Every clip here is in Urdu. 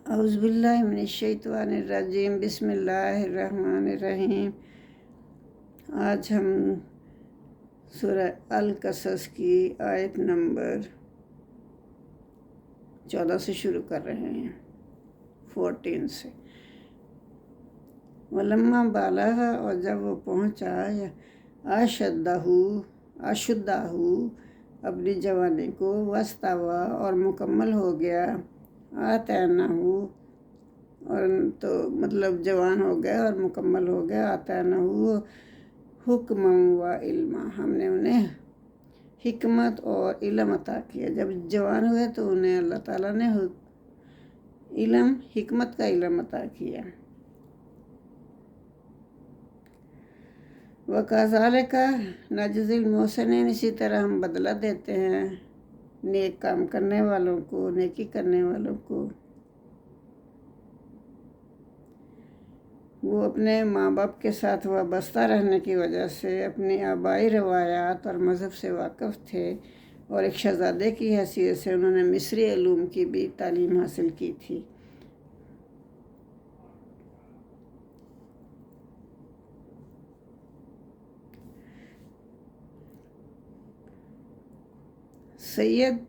اعوذ باللہ من الشیطان الرجیم، بسم اللہ الرحمن الرحیم۔ آج ہم سورہ القصص کی آیت نمبر 14 سے شروع کر رہے ہیں، 14 سے۔ ولما بالغ، اور جب وہ پہنچا اشدہ اپنی جوانی کو، واستوى، اور مکمل ہو گیا، آتینہ، اور تو مطلب جوان ہو گیا اور مکمل ہو گیا، آتینہ حکما و علما، ہم نے انہیں حکمت اور علم عطا کیا۔ جب جوان ہوئے تو انہیں اللہ تعالیٰ نے حکمت کا علم عطا کیا۔ وَكَذَلِكَ نَجْزِي الْمُحْسِنِينَ، اسی طرح ہم بدلہ دیتے ہیں نیک کام کرنے والوں کو، نیکی کرنے والوں کو۔ وہ اپنے ماں باپ کے ساتھ وابستہ رہنے کی وجہ سے اپنی آبائی روایات اور مذہب سے واقف تھے، اور ایک شہزادے کی حیثیت سے انہوں نے مصری علوم کی بھی تعلیم حاصل کی تھی۔ سید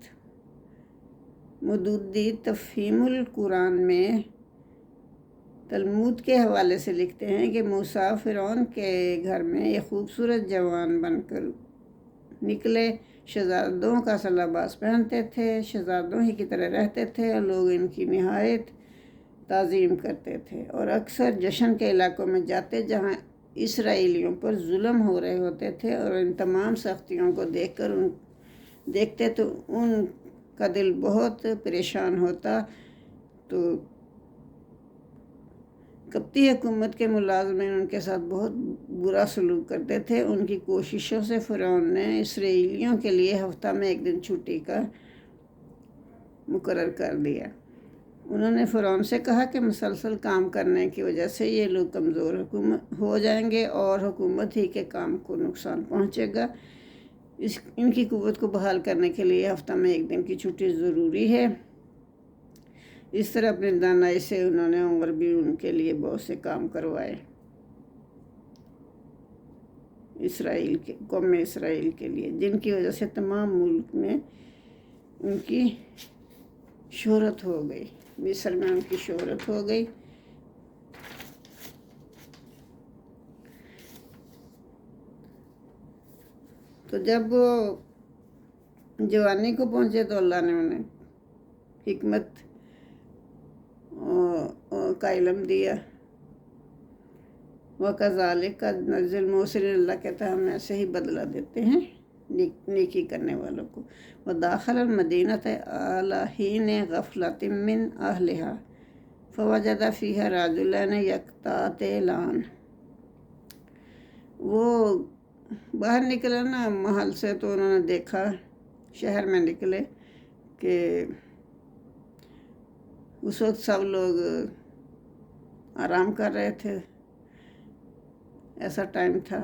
مودودی تفہیم القرآن میں تلمود کے حوالے سے لکھتے ہیں کہ موسیٰ فرعون کے گھر میں ایک خوبصورت جوان بن کر نکلے، شہزادوں کا سا لباس پہنتے تھے، شہزادوں ہی کی طرح رہتے تھے، اور لوگ ان کی نہایت تعظیم کرتے تھے، اور اکثر جشن کے علاقوں میں جاتے جہاں اسرائیلیوں پر ظلم ہو رہے ہوتے تھے، اور ان تمام سختیوں کو دیکھتے تو ان کا دل بہت پریشان ہوتا۔ تو قبطی حکومت کے ملازمین ان کے ساتھ بہت برا سلوک کرتے تھے۔ ان کی کوششوں سے فرعون نے اسرائیلیوں کے لیے ہفتہ میں ایک دن چھٹی کا مقرر کر دیا۔ انہوں نے فرعون سے کہا کہ مسلسل کام کرنے کی وجہ سے یہ لوگ کمزور ہو جائیں گے اور حکومت ہی کے کام کو نقصان پہنچے گا۔ ان کی قوت کو بحال کرنے کے لیے ہفتہ میں ایک دن کی چھٹی ضروری ہے۔ اس طرح اپنی دانائی سے انہوں نے اور بھی ان کے لیے بہت سے کام کروائے، قوم اسرائیل کے لیے، جن کی وجہ سے تمام ملک میں ان کی شہرت ہو گئی، مصر میں ان کی شہرت ہو گئی۔ تو جب وہ جوانی کو پہنچے تو اللہ نے انہیں حکمت کا علم دیا۔ وَكَذَلِكَ نَجْزِي الْمُحْسِنِينَ، اللہ کہتا ہے ہم ایسے ہی بدلہ دیتے ہیں نیکی کرنے والوں کو۔ وَدَخَلَ الْمَدِينَةَ عَلَىٰ حِينِ غَفْلَةٍ مِّنْ أَهْلِهَا فَوَجَدَ فِيهَا رَجُلَيْنِ يَقْتَتِلَانِ۔ وہ باہر نکلے نا محل سے، تو انہوں نے دیکھا، شہر میں نکلے، کہ اس وقت سب لوگ آرام کر رہے تھے، ایسا ٹائم تھا،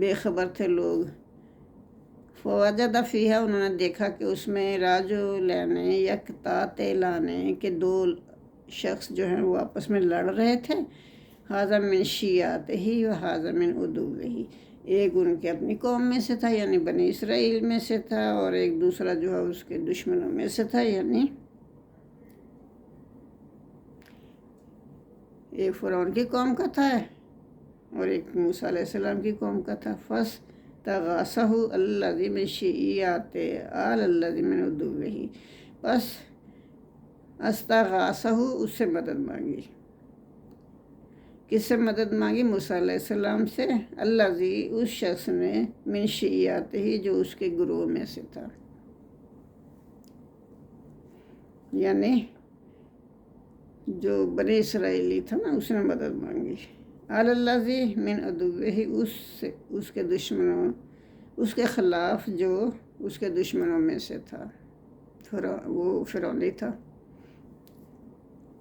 بے خبر تھے لوگ۔ فوجد فیہا، انہوں نے دیکھا کہ اس میں رجلین یقتتلان، کہ دو شخص جو ہیں وہ آپس میں لڑ رہے تھے، ھذا من شیعتہ و ھذا من عدوہ، ایک ان کے اپنی قوم میں سے تھا یعنی بنی اسرائیل میں سے تھا، اور ایک دوسرا جو ہے اس کے دشمنوں میں سے تھا، یعنی ایک فرعون کی قوم کا تھا اور ایک موسیٰ علیہ السلام کی قوم کا تھا۔ فاستغاثہ الذی من شیعتہ علی الذی من عدوہ، بس استغاثہ، اس سے مدد مانگی۔ کس سے مدد مانگی؟ موسیٰ علیہ السلام سے۔ الذی، اس شخص نے، من شیعتہ، جو اس کے گروہ میں سے تھا، یعنی جو بنی اسرائیلی تھا نا، اس نے مدد مانگی۔ علی الذی من عدوہ، اس کے دشمنوں، اس کے خلاف جو اس کے دشمنوں میں سے تھا، وہ فرعونی تھا،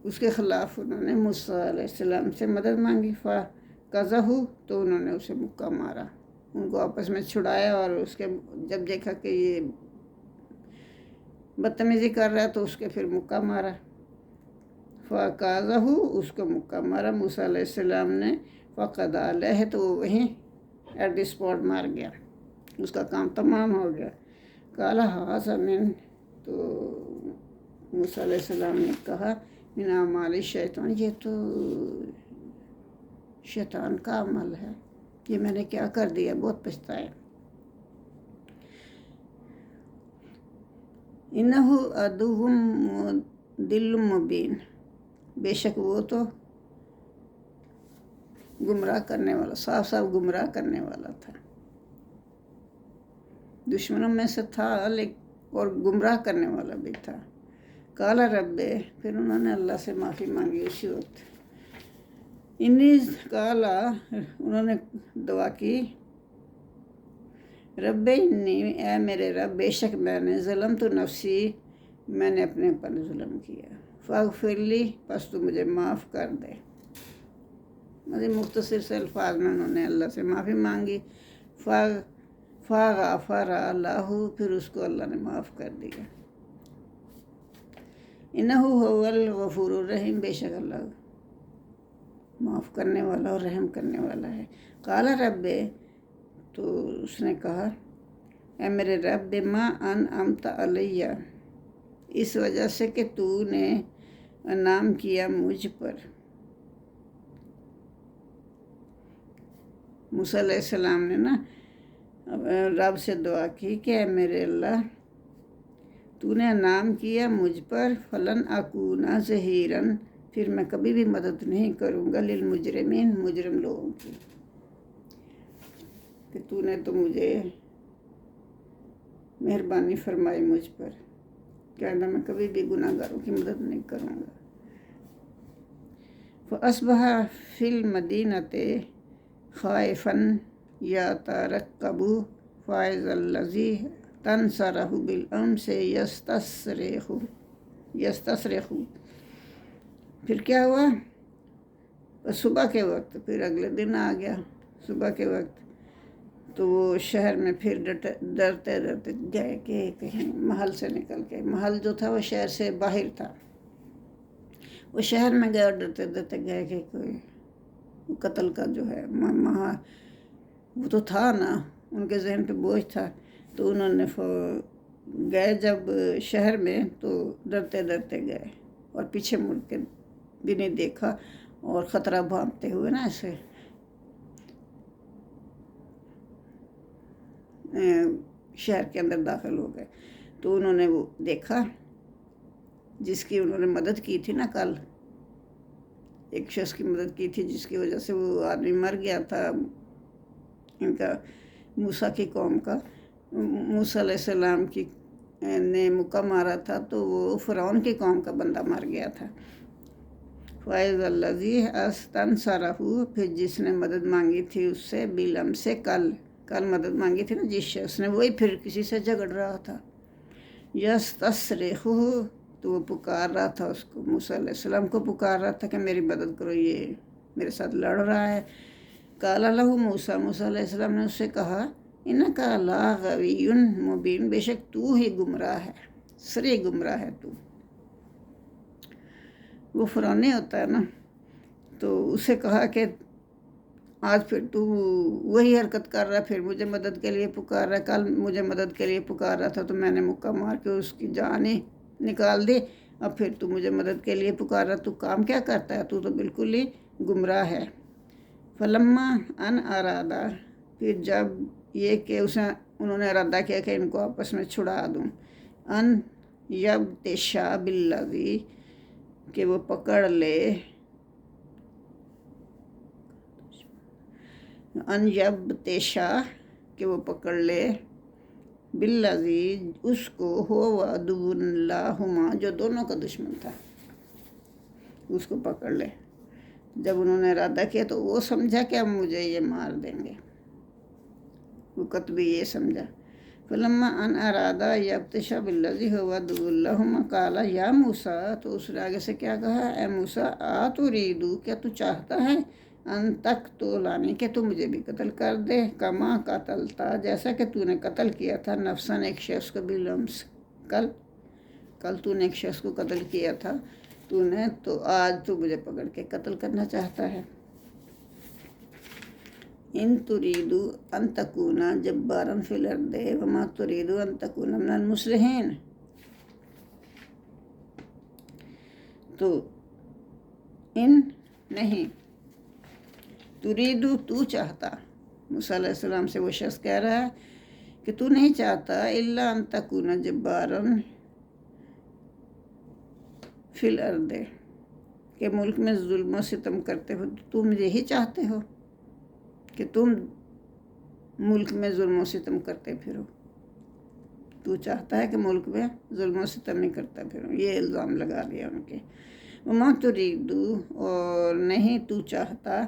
اس کے خلاف انہوں نے موسیٰ علیہ السلام سے مدد مانگی۔ فَقَذَفُوهُ، تو انہوں نے اسے مکہ مارا، ان کو آپس میں چھڑایا، اور اس کے جب دیکھا کہ یہ بدتمیزی کر رہا ہے تو اس کے پھر مکہ مارا۔ فقاذہ، اس کو مکہ مارا موسیٰ علیہ السلام نے، فقد علیہ، تو وہ وہیں ایٹ دی اسپاٹ مار گیا، اس کا کام تمام ہو گیا۔ قال ھذا من، تو موسیٰ علیہ السلام نے کہا من اعمال الشیطان، یہ تو شیطان کا عمل ہے، یہ میں نے کیا کر دیا، بہت پچھتایا۔ انہ عدو مضل مبین، بے شک وہ تو گمراہ کرنے والا، صاف صاف گمراہ کرنے والا تھا، دشمنوں میں سے تھا اور گمراہ کرنے والا بھی تھا۔ قال رب، پھر انہوں نے اللہ سے معافی مانگی اسی وقت۔ قال، انہوں نے دعا کی، رب انی، اے میرے رب، بے شک میں نے ظلمت نفسی، میں نے اپنے اوپر ظلم کیا، فاغفر لی، پس تو مجھے معاف کر دے۔ مزید مختصر سے الفاظ میں انہوں نے اللہ سے معافی مانگی، فغفر اللہ، پھر اس کو اللہ نے معاف کر دیا۔ انہ هو الغفور الرحیم، بے شک اللہ معاف کرنے والا اور رحم کرنے والا ہے۔ قال رب، تو اس نے کہا، اے میرے رب، بما انعمت علیہ، اس وجہ سے کہ تو نے انعام کیا مجھ پر۔ موسیٰ علیہ السلام نے نا رب سے دعا کی کہ اے میرے اللہ، تو نے انعام کیا مجھ پر، فلن اکون ظہیرا، پھر میں کبھی بھی مدد نہیں کروں گا، للمجرمین، مجرم لوگوں کی، کہ تو نے تو مجھے مہربانی فرمائی مجھ پر، کہنا میں کبھی بھی گناہ گاروں کی مدد نہیں کروں گا۔ فاصبح فی المدینۃ خائفا یترقب، فاذا الذی استنصرہ بالامس یستصرخ، پھر کیا ہوا، صبح کے وقت، پھر اگلے دن آ گیا صبح کے وقت، تو وہ شہر میں پھر ڈرتے ڈرتے گئے کہ کہیں محل سے نکل کے، محل جو تھا وہ شہر سے باہر تھا، وہ شہر میں گئے اور ڈرتے ڈرتے گئے کہ کوئی قتل کا جو ہے وہ تو تھا نا، ان کے ذہن پہ بوجھ تھا، تو انہوں نے گئے جب شہر میں تو ڈرتے ڈرتے گئے اور پیچھے مڑ کے بھی نہیں دیکھا، اور خطرہ بھانپتے ہوئے نا ایسے شہر کے اندر داخل ہو گئے۔ تو انہوں نے وہ دیکھا جس کی انہوں نے مدد کی تھی نا کل، ایک شخص کی مدد کی تھی جس کی وجہ سے وہ آدمی مر گیا تھا، ان کا موسیٰ کی قوم کا، موسیٰ علیہ السلام کی نے مکہ مارا تھا، تو وہ فرعون کی قوم کا بندہ مر گیا تھا۔ فَإِذَا الَّذِي اسْتَنصَرَهُ، پھر جس نے مدد مانگی تھی اس سے، بالامس، کل مدد مانگی تھی نا جس شخص نے، وہی پھر کسی سے جھگڑ رہا تھا، یستصرخ، تو وہ پکار رہا تھا اس کو، موسیٰ علیہ السلام کو پکار رہا تھا کہ میری مدد کرو، یہ میرے ساتھ لڑ رہا ہے۔ قال لہ موسیٰ، موسیٰ علیہ السلام نے اس سے کہا، انک لغوی مبین، بے شک تو ہی گمراہ ہے، صریح گمراہ ہے تو۔ وہ فرعون نہیں ہوتا ہے نا، تو اسے کہا کہ آج پھر تو وہی حرکت کر رہا ہے، پھر مجھے مدد کے لیے پکار رہا ہے، کل مجھے مدد کے لیے پکار رہا تھا تو میں نے مکہ مار کے اس کی جان ہی نکال دی، اب پھر تو مجھے مدد کے لیے پکار رہا، تو کام کیا کرتا ہے، تو بالکل ہی گمراہ ہے۔ فلما ان ارادہ، پھر جب یہ کہ انہوں نے ارادہ کیا کہ ان کو آپس میں چھڑا دوں، ان یبطشا بالذی، کہ وہ پکڑ لے، ان یبطشا، کہ وہ پکڑ لے، بالذی، اس کو، ہو عدو لہما، جو دونوں کا دشمن تھا، اس کو پکڑ لے۔ جب انہوں نے ارادہ کیا تو وہ سمجھا کہ اب مجھے یہ مار دیں گے، وہ قطبی یہ سمجھا۔ فلما ان ارادہ یبطش بالذی هو عدو لہما قال یا موسیٰ، تو اس نے آگے سے کیا کہا، اے موسیٰ، اتريد، کیا تو چاہتا ہے، ان تقتلنی، کہ تو مجھے بھی قتل کر دے، کما قتلتا، جیسا کہ تو نے قتل کیا تھا، نفساً، ایک شخص کو، بالامس، کل تو نے ایک شخص کو قتل کیا تھا، تو آج تو مجھے پکڑ کے قتل کرنا چاہتا ہے۔ ان تریدو ان تکونا جبارا فی الارض وما تریدو ان تکونا من المصلحین۔ تو ان نہیں، تریدو تو چاہتا، موسیٰ علیہ السلام سے وہ شخص کہہ رہا ہے کہ تو نہیں چاہتا الا ان تکونا جبارا فی الارض، کہ ملک میں ظلم و ستم کرتے ہو، تم یہی چاہتے ہو کہ تم ملک میں ظلم و ستم کرتے پھرو، تو چاہتا ہے کہ ملک میں ظلم و ستم نہیں کرتا پھرو، یہ الزام لگا دیا ان کے۔ وما تریدو، اور نہیں تو چاہتا،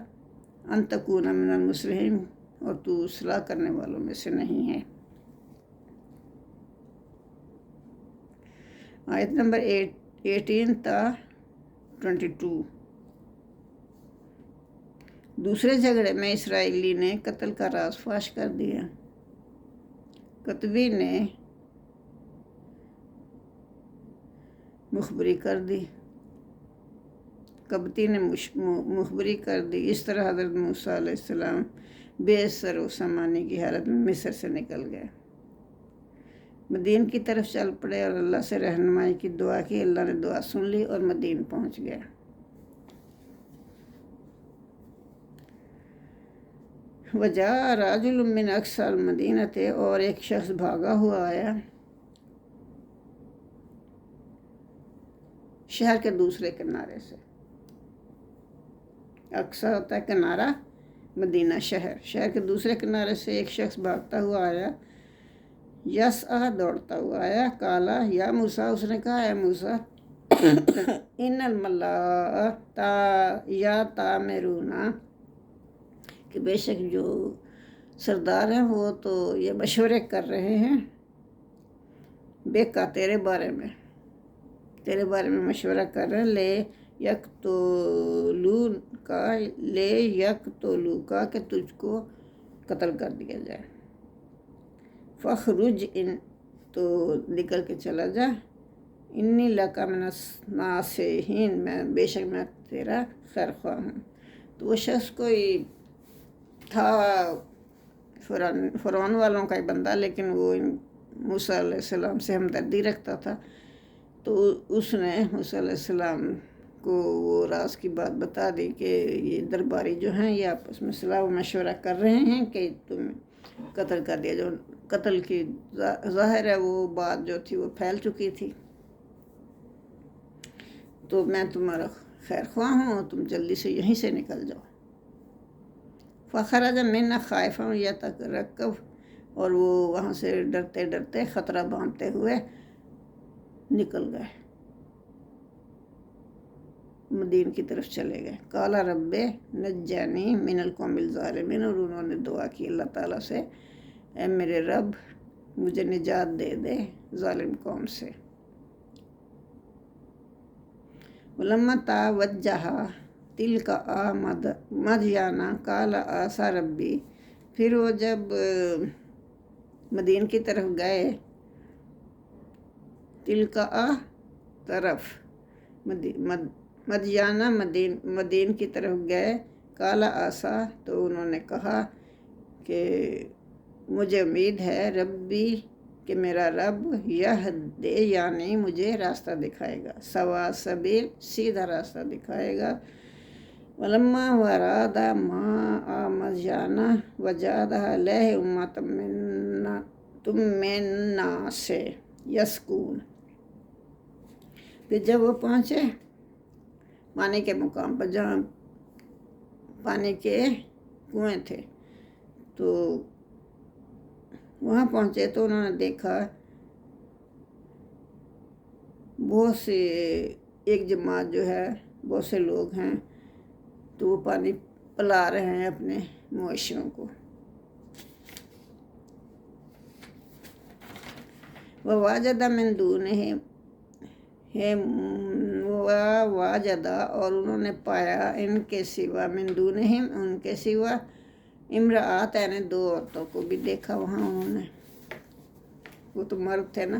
ان تکون من المصلحین، اور تو اصلاح کرنے والوں میں سے نہیں ہے۔ آیت نمبر 18 تا 22۔ دوسرے جھگڑے میں اسرائیلی نے قتل کا راز فاش کر دیا۔ کتبی نے مخبری کر دی، قبطی نے مخبری کر دی۔ اس طرح حضرت موسیٰ علیہ السلام بے سر و سامانی کی حالت میں مصر سے نکل گئے، مدین کی طرف چل پڑے اور اللہ سے رہنمائی کی دعا کی۔ اللہ نے دعا سن لی اور مدین پہنچ گئے۔ وجاء رجل من اقصی المدینۃ، اور ایک شخص بھاگا ہوا آیا شہر کے دوسرے کنارے سے۔ اقصی ہوتا ہے کنارہ، مدینہ شہر کے دوسرے کنارے سے ایک شخص بھاگتا ہوا آیا، یسعی دوڑتا ہوا آیا، کالا یا موسیٰ، اس نے کہا اے موسیٰ، ان الملاء یأتمرون، کہ بے شک جو سردار ہیں وہ تو یہ مشورے کر رہے ہیں، بے کا تیرے بارے میں مشورہ کر رہے ہیں، لے یقتلوکا، کہ تجھ کو قتل کر دیا جائے۔ فخرج، ان تو نکل کے چلا جا، انی لک من الناصحین، بے شک میں تیرا خیر خواہ ہوں۔ تو وہ شخص کوئی تھا فرعون والوں کا ہی بندہ، لیکن وہ موسیٰ علیہ السلام سے ہمدردی رکھتا تھا، تو اس نے موسیٰ علیہ السلام کو وہ راز کی بات بتا دی کہ یہ درباری جو ہیں یہ آپس میں صلاح و مشورہ کر رہے ہیں کہ تم قتل کر دیا۔ جو قتل کی ظاہر ہے وہ بات جو تھی وہ پھیل چکی تھی، تو میں تمہارا خیر خواہ ہوں، تم جلدی سے یہیں سے نکل جاؤ۔ فخرج منہا خائفا یترقب، اور وہ وہاں سے ڈرتے ڈرتے خطرہ بانٹتے ہوئے نکل گئے، مدین کی طرف چلے گئے۔ قال رب نجنی من القوم الظالمین، اور انہوں نے دعا کی اللہ تعالیٰ سے، اے میرے رب مجھے نجات دے دے ظالم قوم سے۔ ولما توجہ تلقاء مدین قال عسى ربی، پھر وہ جب مدین کی طرف گئے، تلقاء طرف، مدینہ مدین کی طرف گئے، قال عسى، تو انہوں نے کہا کہ مجھے امید ہے، ربی، کہ میرا رب، یہدی، یعنی مجھے راستہ دکھائے گا، سوا سبیل، سیدھا راستہ دکھائے گا۔ ولما ورد ماء مدین وجد علیہ امۃ من الناس یسقون، پھر جب وہ پہنچے پانی کے مقام پر جہاں پانی کے کنویں تھے، تو وہاں پہنچے تو انہوں نے دیکھا بہت سے، ایک جماعت جو ہے، بہت سے لوگ ہیں، تو وہ پانی پلا رہے ہیں اپنے مویشیوں کو۔ وواجد من دونہم، وواجد، اور انہوں نے پایا، ان کے سوا، من دونہم، ان کے سوا، امرأتین، دو عورتوں کو بھی دیکھا وہاں انہوں نے، وہ تو مرد تھے نا،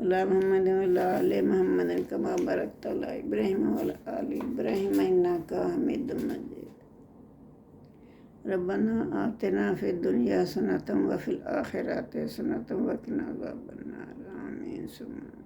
علی محمد وعلی آل محمد کما بارکت علی ابراہیم وعلی آل ابراہیم انک حمید مجید ربنا آتنا فی الدنیا حسنۃ وفی الآخرۃ حسنۃ وقنا عذاب النار آمین ثم